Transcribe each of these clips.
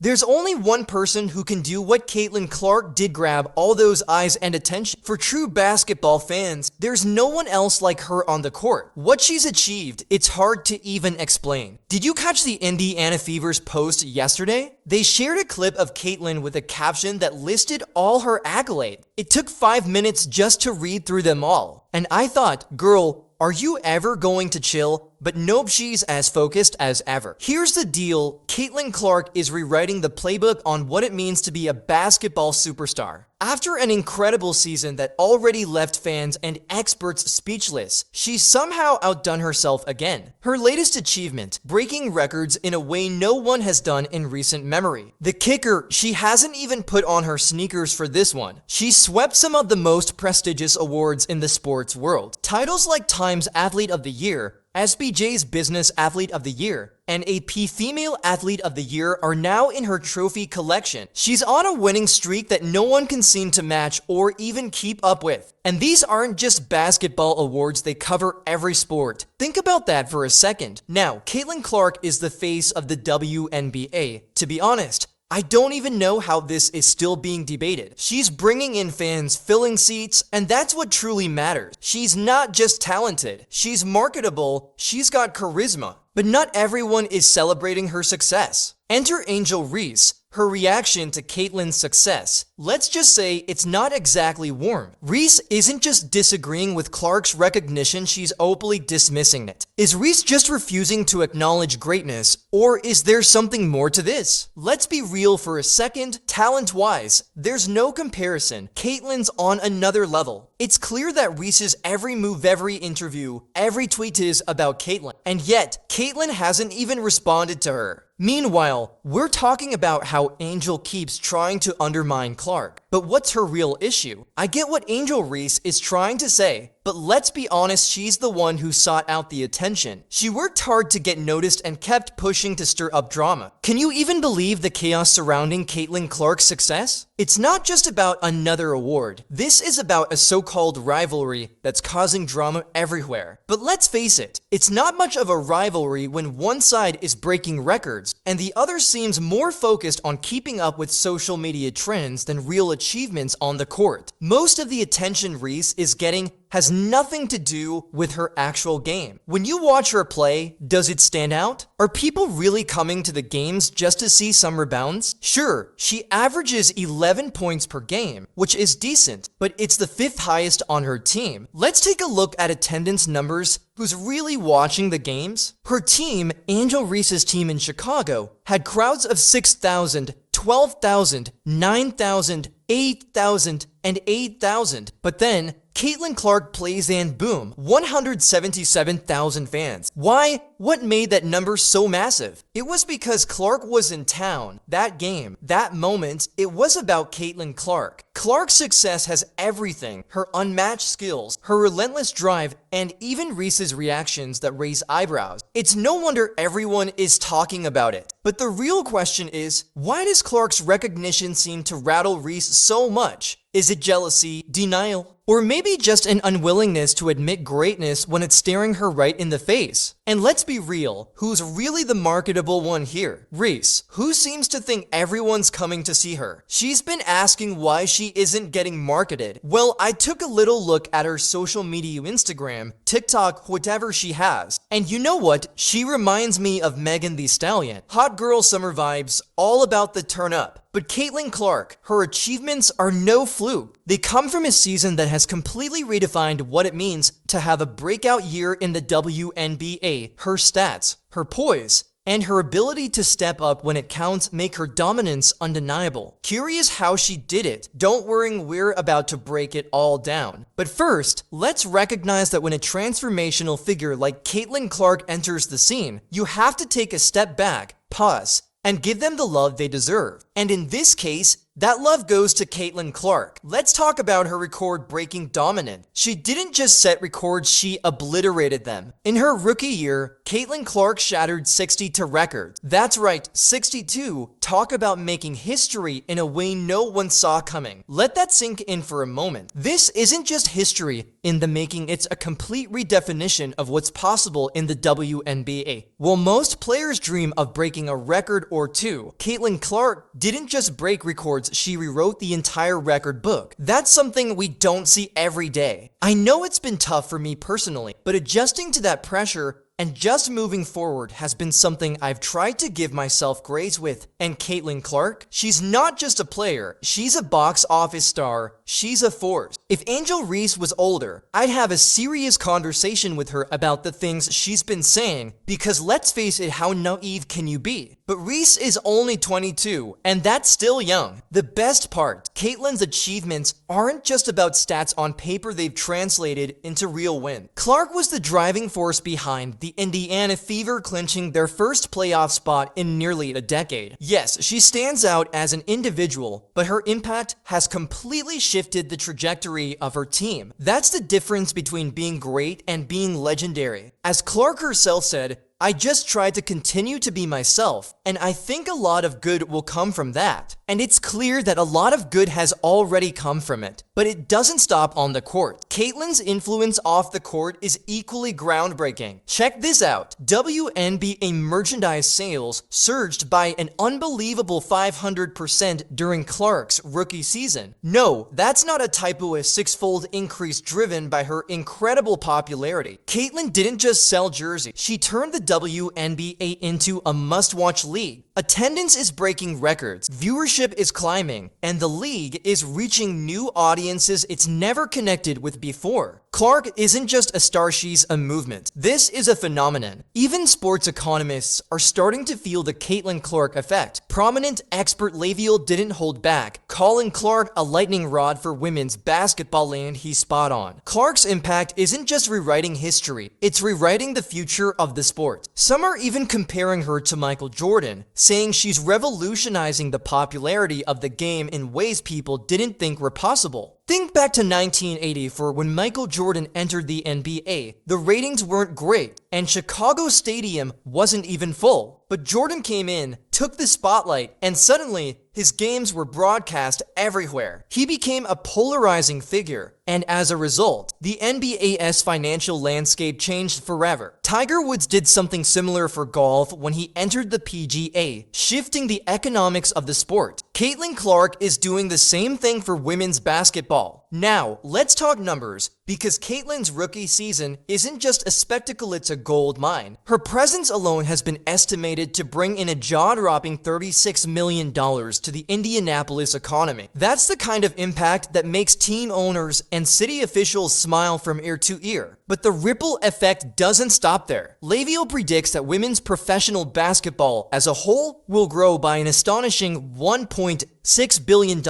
There's only one person who can do what Caitlin Clark did, grab all those eyes and attention. For true basketball fans, there's no one else like her on the court. What she's achieved, it's hard to even explain. Did you catch the Indiana Fever's post yesterday? They shared a clip of Caitlin with a caption that listed all her accolades. It took 5 minutes just to read through them all. And I thought, girl, are you ever going to chill? But nope, she's as focused as ever. Here's the deal, Caitlin Clark is rewriting the playbook on what it means to be a basketball superstar. After an incredible season that already left fans and experts speechless, she's somehow outdone herself again. Her latest achievement, breaking records in a way no one has done in recent memory. The kicker, she hasn't even put on her sneakers for this one. She swept some of the most prestigious awards in the sports world. Titles like Times Athlete of the Year, SBJ's Business Athlete of the Year, and AP Female Athlete of the Year are now in her trophy collection. She's on a winning streak that no one can seem to match or even keep up with. And these aren't just basketball awards, they cover every sport. Think about that for a second. Now, Caitlin Clark is the face of the WNBA. To be honest, I don't even know how this is still being debated. She's bringing in fans, filling seats, and that's what truly matters. She's not just talented, she's marketable, she's got charisma. But not everyone is celebrating her success. Enter Angel Reese. Her reaction to Caitlin's success, let's just say it's not exactly warm. Reese isn't just disagreeing with Clark's recognition, she's openly dismissing it. Is Reese just refusing to acknowledge greatness, or is there something more to this? Let's be real for a second, talent-wise, there's no comparison. Caitlin's on another level. It's clear that Reese's every move, every interview, every tweet is about Caitlin, and yet Caitlin hasn't even responded to her. Meanwhile, we're talking about how Angel keeps trying to undermine Clark. But what's her real issue? I get what Angel Reese is trying to say, but let's be honest, she's the one who sought out the attention. She worked hard to get noticed and kept pushing to stir up drama. Can you even believe the chaos surrounding Caitlin Clark's success? It's not just about another award. This is about a so-called rivalry that's causing drama everywhere. But let's face it, it's not much of a rivalry when one side is breaking records and the other seems more focused on keeping up with social media trends than real achievements on the court. Most of the attention Reese is getting has nothing to do with her actual game. When you watch her play, does it stand out? Are people really coming to the games just to see some rebounds? Sure, she averages 11 points per game, which is decent, but it's the 5th highest on her team. Let's take a look at attendance numbers. Who's really watching the games? Her team, Angel Reese's team in Chicago, had crowds of 6,000, 12,000, 9,000, 8,000, and 8,000. But then, Caitlin Clark plays and boom, 177,000 fans. Why? What made that number so massive? It was because Clark was in town. That game, that moment, it was about Caitlin Clark. Clark's success has everything: her unmatched skills, her relentless drive, and even Reese's reactions that raise eyebrows. It's no wonder everyone is talking about it. But the real question is, why does Clark's recognition seem to rattle Reese so much? Is it jealousy, denial, or maybe just an unwillingness to admit greatness when it's staring her right in the face? And let's be real, who's really the marketable one here? Reese, who seems to think everyone's coming to see her. She's been asking why she isn't getting marketed. Well, I took a little look at her social media, Instagram, TikTok, whatever she has. And you know what? She reminds me of Megan Thee Stallion. Hot girl summer vibes, all about the turn up. But Caitlin Clark, her achievements are no fluke. They come from a season that has completely redefined what it means to have a breakout year in the WNBA. Her stats, her poise, and her ability to step up when it counts make her dominance undeniable. Curious how she did it? Don't worry, we're about to break it all down. But first, let's recognize that when a transformational figure like Caitlin Clark enters the scene, you have to take a step back, pause, and give them the love they deserve. And in this case, that love goes to Caitlin Clark. Let's talk about her record-breaking dominance. She didn't just set records, she obliterated them. In her rookie year, Caitlin Clark shattered 62 records. That's right, 62. talk about making history in a way no one saw coming. Let that sink in for a moment. This isn't just history in the making, it's a complete redefinition of what's possible in the WNBA. While most players dream of breaking a record or two, Caitlin Clark didn't just break records, she rewrote the entire record book. That's something we don't see every day. I know it's been tough for me personally, but adjusting to that pressure and just moving forward has been something I've tried to give myself grace with. And Caitlin Clark, she's not just a player, she's a box office star, she's a force. If Angel Reese was older, I'd have a serious conversation with her about the things she's been saying, because let's face it, how naive can you be? But Reese is only 22, and that's still young. The best part, Caitlin's achievements aren't just about stats on paper, they've translated into real wins. Clark was the driving force behind the Indiana Fever clinching their first playoff spot in nearly a decade. Yes, she stands out as an individual, but her impact has completely shifted the trajectory of her team. That's the difference between being great and being legendary. As Clark herself said, "I just tried to continue to be myself, and I think a lot of good will come from that." And it's clear that a lot of good has already come from it. But it doesn't stop on the court. Caitlin's influence off the court is equally groundbreaking. Check this out. WNBA merchandise sales surged by an unbelievable 500% during Clark's rookie season. No, that's not a typo, a six-fold increase driven by her incredible popularity. Caitlin didn't just sell jerseys, she turned the WNBA into a must-watch league. Attendance is breaking records, viewership is climbing, and the league is reaching new audiences it's never connected with before. Clark isn't just a star, she's a movement. This is a phenomenon. Even sports economists are starting to feel the Caitlin Clark effect. Prominent expert Laviel didn't hold back, calling Clark a lightning rod for women's basketball land. He's spot on. Clark's impact isn't just rewriting history, it's rewriting the future of the sport. Some are even comparing her to Michael Jordan, saying she's revolutionizing the popularity of the game in ways people didn't think were possible. Think back to 1984 when Michael Jordan entered the NBA. The ratings weren't great, and Chicago Stadium wasn't even full. But Jordan came in, took the spotlight, and suddenly his games were broadcast everywhere. He became a polarizing figure, and as a result, the NBA's financial landscape changed forever. Tiger Woods did something similar for golf when he entered the PGA, shifting the economics of the sport. Caitlin Clark is doing the same thing for women's basketball. Now, let's talk numbers, because Caitlin's rookie season isn't just a spectacle, it's a gold mine. Her presence alone has been estimated to bring in a jaw-dropping $36 million to the Indianapolis economy. That's the kind of impact that makes team owners and city officials smile from ear to ear. But the ripple effect doesn't stop there. Laviel predicts that women's professional basketball as a whole will grow by an astonishing $1.6 billion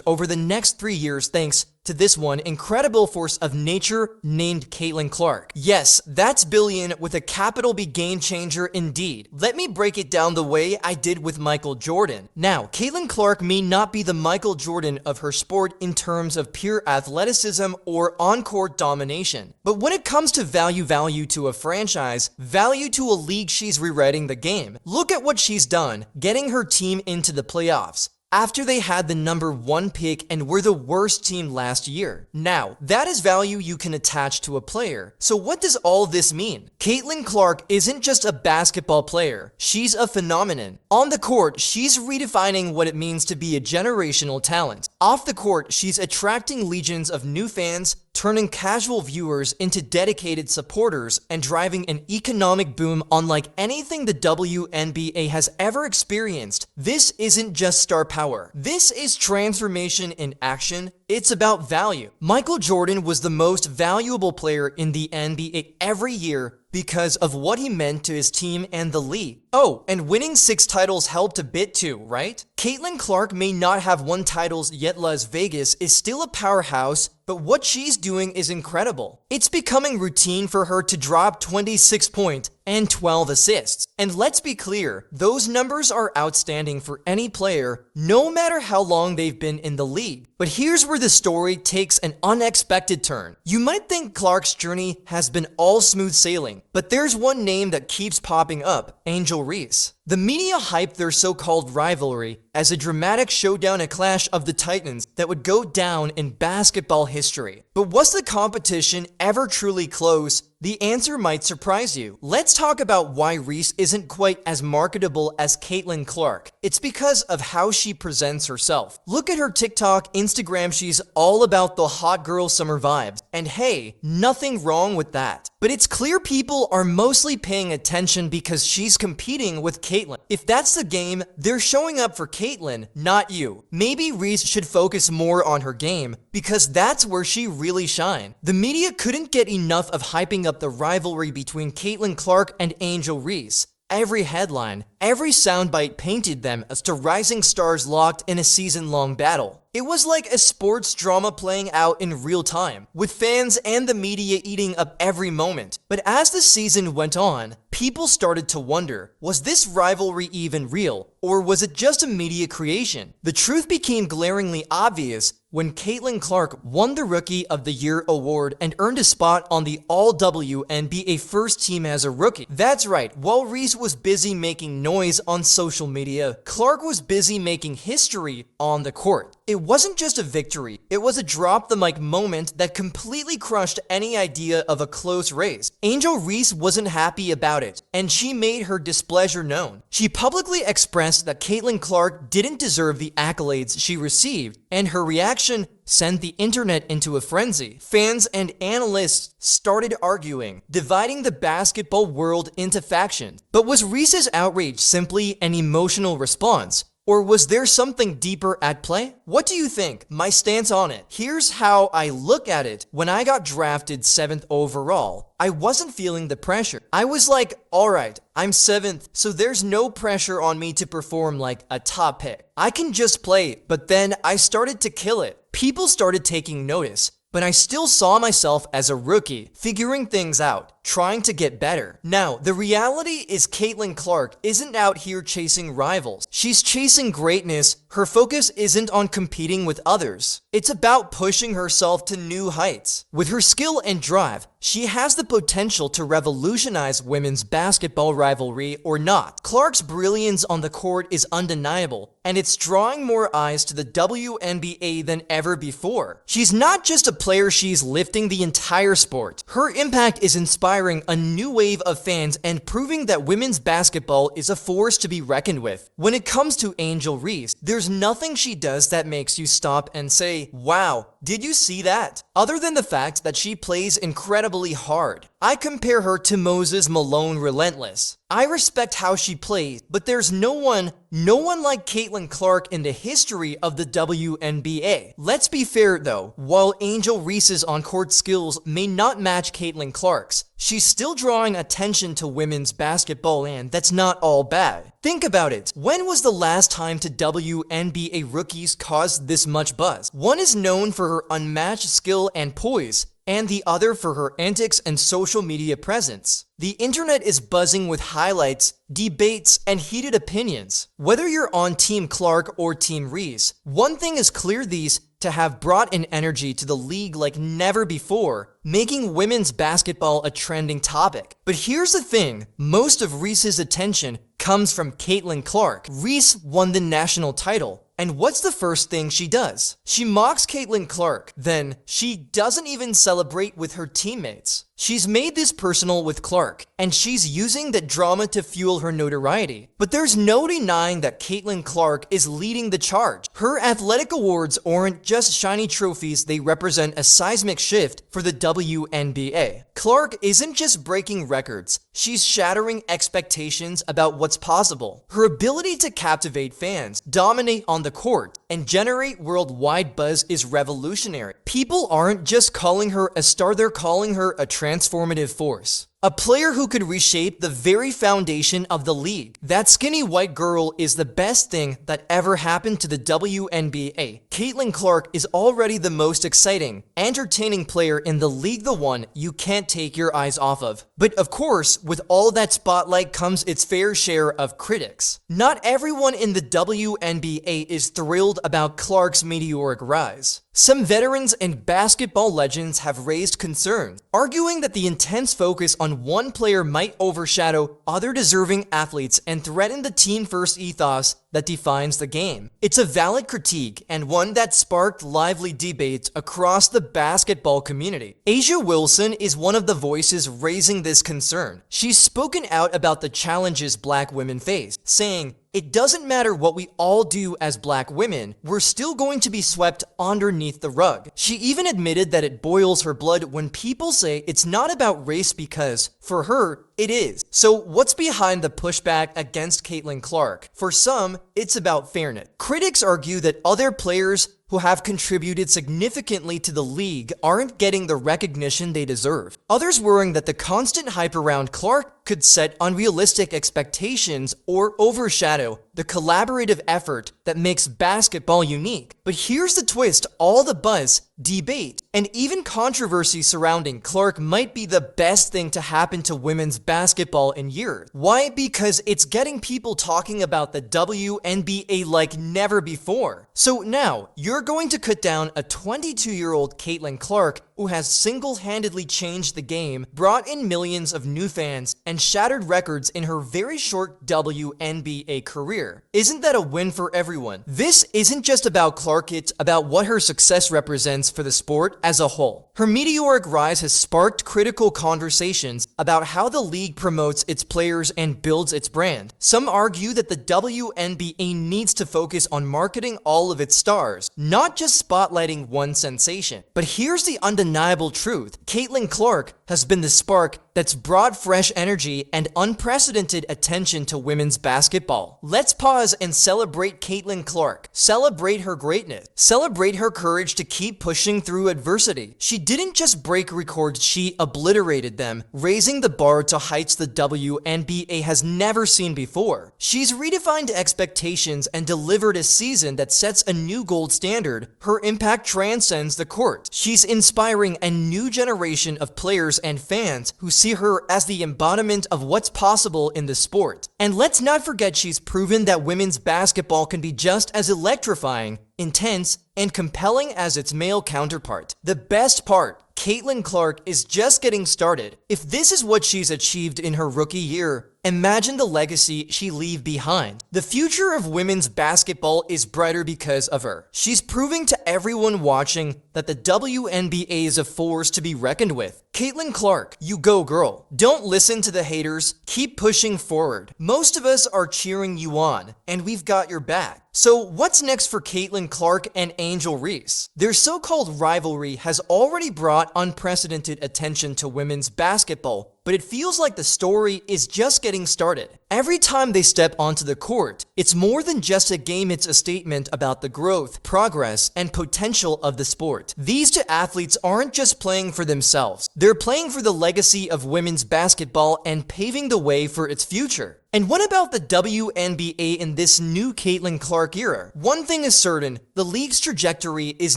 over the next 3 years thanks to this one incredible force of nature named Caitlin Clark. Yes, that's billion with a capital B, game changer indeed. Let me break it down the way I did with Michael Jordan. Now, Caitlin Clark may not be the Michael Jordan of her sport in terms of pure athleticism or on-court domination, but when it comes to value to a franchise, value to a league, she's rewriting the game. Look at what she's done, getting her team into the playoffs after they had the number 1 pick and were the worst team last year. Now, that is value you can attach to a player. So what does all this mean? Caitlin Clark isn't just a basketball player, she's a phenomenon. On the court, she's redefining what it means to be a generational talent. Off the court, she's attracting legions of new fans, turning casual viewers into dedicated supporters, and driving an economic boom unlike anything the WNBA has ever experienced. This isn't just star power. This is transformation in action. It's about value. Michael Jordan was the most valuable player in the NBA every year because of what he meant to his team and the league. Oh, and winning 6 titles helped a bit too, right? Caitlin Clark may not have won titles, yet Las Vegas is still a powerhouse, but what she's doing is incredible. It's becoming routine for her to drop 26 points and 12 assists. And let's be clear, those numbers are outstanding for any player, no matter how long they've been in the league. But here's where the story takes an unexpected turn. You might think Clark's journey has been all smooth sailing, but there's one name that keeps popping up: Angel Reese. The media hyped their so-called rivalry as a dramatic showdown, a clash of the titans that would go down in basketball history. But was the competition ever truly close? The answer might surprise you. Let's talk about why Reese isn't quite as marketable as Caitlin Clark. It's because of how she presents herself. Look at her TikTok, Instagram, she's all about the hot girl summer vibes. And hey, nothing wrong with that. But it's clear people are mostly paying attention because she's competing with Caitlin. If that's the game, they're showing up for Caitlin, not you. Maybe Reese should focus more on her game because that's where she really shines. The media couldn't get enough of hyping up the rivalry between Caitlin Clark and Angel Reese. Every headline, every soundbite painted them as two rising stars locked in a season-long battle. It was like a sports drama playing out in real time, with fans and the media eating up every moment. But as the season went on, people started to wonder, was this rivalry even real, or was it just a media creation? The truth became glaringly obvious when Caitlin Clark won the Rookie of the Year award and earned a spot on the All-WNBA first team as a rookie. That's right, while Reese was busy making noise on social media, Clark was busy making history on the court. It wasn't just a victory, it was a drop-the-mic moment that completely crushed any idea of a close race. Angel Reese wasn't happy about it, and she made her displeasure known. She publicly expressed that Caitlin Clark didn't deserve the accolades she received, and her reaction sent the internet into a frenzy. Fans and analysts started arguing, dividing the basketball world into factions. But was Reese's outrage simply an emotional response? Or was there something deeper at play? What do you think? My stance on it. Here's how I look at it. When I got drafted 7th overall, I wasn't feeling the pressure. I was like, alright, I'm 7th, so there's no pressure on me to perform like a top pick. I can just play, but then I started to kill it. People started taking notice. But I still saw myself as a rookie, figuring things out, trying to get better. Now, the reality is Caitlin Clark isn't out here chasing rivals. She's chasing greatness. Her focus isn't on competing with others. It's about pushing herself to new heights. With her skill and drive, she has the potential to revolutionize women's basketball rivalry or not. Clark's brilliance on the court is undeniable, and it's drawing more eyes to the WNBA than ever before. She's not just a player, she's lifting the entire sport. Her impact is inspiring a new wave of fans and proving that women's basketball is a force to be reckoned with. When it comes to Angel Reese, there's nothing she does that makes you stop and say, wow, did you see that? Other than the fact that she plays incredibly hard. I compare her to Moses Malone Relentless. I respect how she plays, but there's no one like Caitlin Clark in the history of the WNBA. Let's be fair though, while Angel Reese's on-court skills may not match Caitlin Clark's, she's still drawing attention to women's basketball, and that's not all bad. Think about it. When was the last time to WNBA rookies caused this much buzz? One is known for her unmatched skill and poise, and the other for her antics and social media presence. The internet is buzzing with highlights, debates, and heated opinions. Whether you're on Team Clark or Team Reese, one thing is clear: these to have brought an energy to the league like never before, making women's basketball a trending topic. But here's the thing, most of Reese's attention comes from Caitlin Clark. Reese won the national title. And what's the first thing she does? She mocks Caitlin Clark. Then she doesn't even celebrate with her teammates. She's made this personal with Clark, and she's using that drama to fuel her notoriety. But there's no denying that Caitlin Clark is leading the charge. Her athletic awards aren't just shiny trophies, they represent a seismic shift for the WNBA. Clark isn't just breaking records, she's shattering expectations about what's possible. Her ability to captivate fans, dominate on the court, and generate worldwide buzz is revolutionary. People aren't just calling her a star, they're calling her a transformative force. A player who could reshape the very foundation of the league. That skinny white girl is the best thing that ever happened to the WNBA. Caitlin Clark is already the most exciting, entertaining player in the league, the one you can't take your eyes off of. But of course, with all that spotlight comes its fair share of critics. Not everyone in the WNBA is thrilled about Clark's meteoric rise. Some veterans and basketball legends have raised concerns, arguing that the intense focus on one player might overshadow other deserving athletes and threaten the team-first ethos that defines the game. It's a valid critique and one that sparked lively debates across the basketball community. A'ja Wilson is one of the voices raising this concern. She's spoken out about the challenges Black women face, saying, "It doesn't matter what we all do as Black women, we're still going to be swept underneath the rug." She even admitted that it boils her blood when people say it's not about race because, for her, it is. So what's behind the pushback against Caitlin Clark? For some, it's about fairness. Critics argue that other players who have contributed significantly to the league aren't getting the recognition they deserve. Others worrying that the constant hype around Clark could set unrealistic expectations or overshadow the collaborative effort that makes basketball unique. But here's the twist: all the buzz, debate, and even controversy surrounding Clark might be the best thing to happen to women's basketball in years. Why? Because it's getting people talking about the WNBA like never before. So now, you're going to cut down a 22-year-old Caitlin Clark who has single-handedly changed the game, brought in millions of new fans, and shattered records in her very short WNBA career. Isn't that a win for everyone? This isn't just about Clark, it's about what her success represents for the sport as a whole. Her meteoric rise has sparked critical conversations about how the league promotes its players and builds its brand. Some argue that the WNBA needs to focus on marketing all of its stars, not just spotlighting one sensation. But here's the undeniable truth: Caitlin Clark has been the spark that's brought fresh energy and unprecedented attention to women's basketball. Let's pause and celebrate Caitlin Clark. Celebrate her greatness. Celebrate her courage to keep pushing through adversity. She didn't just break records, she obliterated them, raising the bar to heights the WNBA has never seen before. She's redefined expectations and delivered a season that sets a new gold standard. Her impact transcends the court. She's inspiring a new generation of players and fans who see her as the embodiment of what's possible in the sport. And let's not forget she's proven that women's basketball can be just as electrifying, intense, and compelling as its male counterpart. The best part: Caitlin Clark is just getting started. If this is what she's achieved in her rookie year, imagine the legacy she leaves behind. The future of women's basketball is brighter because of her. She's proving to everyone watching that the WNBA is a force to be reckoned with. Caitlin Clark, you go girl. Don't listen to the haters. Keep pushing forward. Most of us are cheering you on, and we've got your back. So what's next for Caitlin Clark and Angel Reese? Their so-called rivalry has already brought unprecedented attention to women's basketball, but it feels like the story is just getting started. Every time they step onto the court, it's more than just a game, it's a statement about the growth, progress, and potential of the sport. These two athletes aren't just playing for themselves, they're playing for the legacy of women's basketball and paving the way for its future. And what about the WNBA in this new Caitlin Clark era? One thing is certain: the league's trajectory is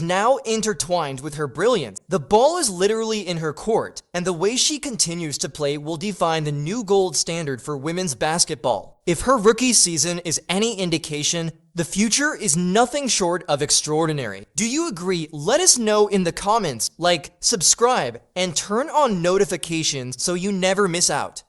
now intertwined with her brilliance. The ball is literally in her court, and the way she continues to play will define the new gold standard for women's basketball. If her rookie season is any indication, the future is nothing short of extraordinary. Do you agree? Let us know in the comments. Like, subscribe, and turn on notifications so you never miss out.